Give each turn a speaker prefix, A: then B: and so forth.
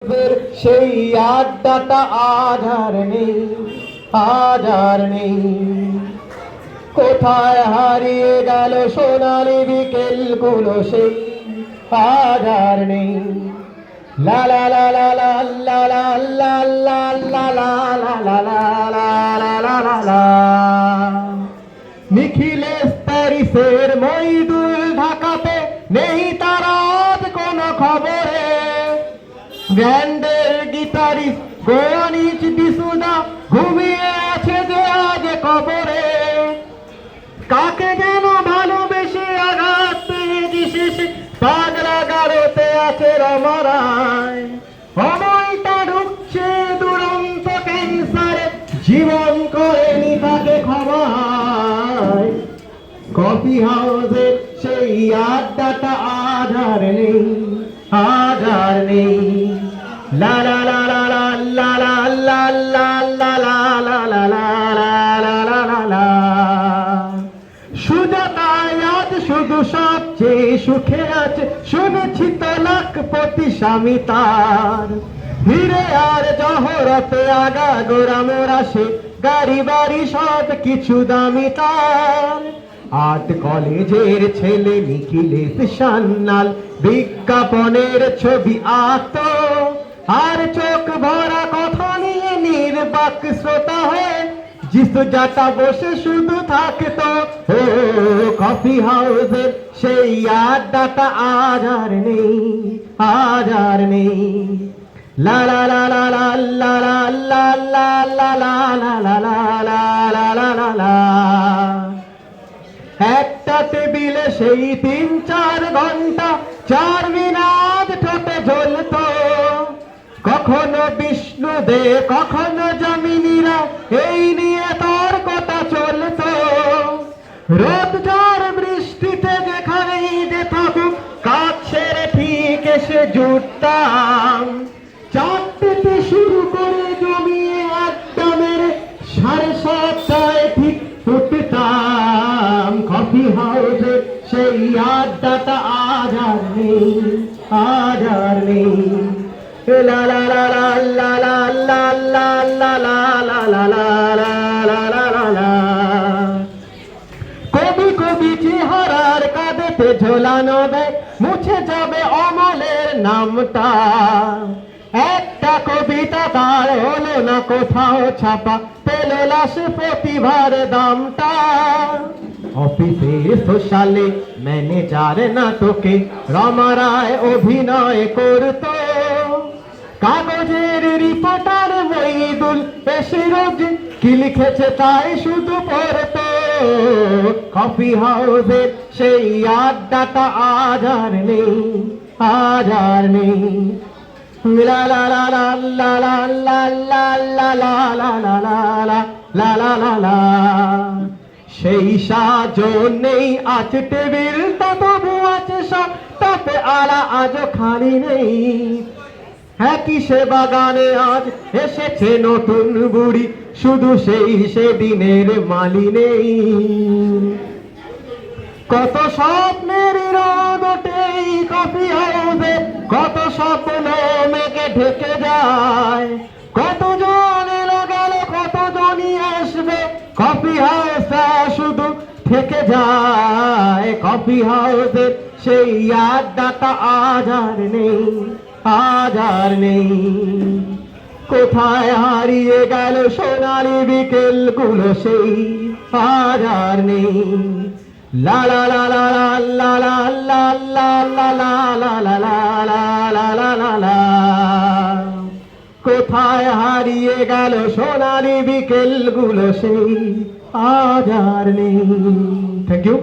A: সেই আড্ডাটা আজ আর নেই, আজ আর নেই। কোথায় হারিয়ে গেল সোনালি বিকেল গুলো, সেই আজ আর নেই। লা লা লা লা লা লা লা লা লা লা লা লা লা লা লা লা লা। নিখিলেশ প্যারিসের, মইদুল ঢাকাতে, নেই তার আজ কোনো খবরে। ব্যান্ডের গিটারিস্ট গোয়ানিজ ডিসুদা ঘুমিয়ে আছে যে আজ কবরে। কাকে যেন ভালোবেসে আঘাত পেয়ে শেষে পাগলা গারোতে আছে রমরায়। সময়টা ঢুকছে দুরন্ত ক্যান্সারে, জীবন করেনি তাকে ক্ষমায়। কফি হাউসের সেই আড্ডাটা আজ আর নেই, আজ আর নেই। লা লা লা লা লা লা লা লা লা লা লা লা লা লা লা লা লা। সুজাতায় আজ শুধু সবচেয়ে সুখে আছে, শুনেছি তো লাখপতি স্বামী তার। হিরে আর জহরতে আগা গোরা মোরা, সে গাড়ি বাড়ি সব কিছু দামি তার। আর্ট কলেজের ছেলে নিখিলেশ সান্যাল বিজ্ঞাপনের ছবি আঁকত, আর চোখ ভরা কথা নিয়ে নির্বাক শ্রোতা হয়ে যিশু জাটা বসে শুধু থাকতো। ও কফি হাউসের সেই আড্ডাটা আজ আর নেই, আজ আর নেই। লা লা লা লা লা লা লা লা লা লা লা লা লা লা লা লা লা লা। একটা টেবিলে সেই 3-4 ঘন্টা 4 মিনাজ ঠোঁটে ঝুলত। কখনো বিষ্ণু দে, কখনো জমিনীরা, এই নিয়ে তর্কটা চলত। রোদ ঝড় বৃষ্টিতে যেখানেই যে থাকুক, কাজ ছেড়ে ঠিক এসে জুটতাম। 4টেতে শুরু করে জমিয়ে আড্ডা মেরে 7:30টায় ঠিক উঠতাম। কফি হাউসে সেই আড্ডাটা আজ আর নেই, আজ আর নেই। লা লা লা লা লা লা লা লা লা লা লা লা লা লা লা লা। কবি কবি চেহারার কাঁধেতে ঝোলানো ব্যাগ, মুছে যাবে অমলের নামটা। একটা কবিতা তার হলো না কোথাও ছাপা, পেল লাশ প্রতিভার দামটা। অফিসে সোশ্যালে ম্যানেজার নাটকে রমারায় অভিনয় করত। কাগজের রিপোর্টার মইদুল এসে রোজ কি লিখেছে তাই শুধু পড়ত। কফি হাউসের সেই আড্ডাটা আজ আর নেই, আজ আর নেই। লা লা লা লা লা লা লা লা লা লা লা লা লা লা লা লা লা। সেই সাজন নেই আজ টেবিলটা, তবু আছে সব তাতে আলা আজও খালি নেই। একই সে বাগানে আজ এসেছে নতুন বুড়ি, শুধু সেই সেদিনের মালি নেই। কত স্বপ্নের রোদ ওঠে কফি হাউসে, কত স্বপ্ন মেঘে ঢেকে যায়। কতজন এলো গেল, কতজনই আসবে, কফি হাউসটা শুধু থেকে যায়। কফি হাউসের সেই আড্ডাটা আজ আর নেই, আজ আর নেই। কোথায় হারিয়ে গেল সোনালি বিকেল গুলো, সেই আজ আর নেই। লা লা লা লা লা লা লা লা লা লা লা লা লা লা লা লা লা। কোথায় হারিয়ে গেল সোনালি বিকেল গুলো, সেই আজ আর নেই। Thank you.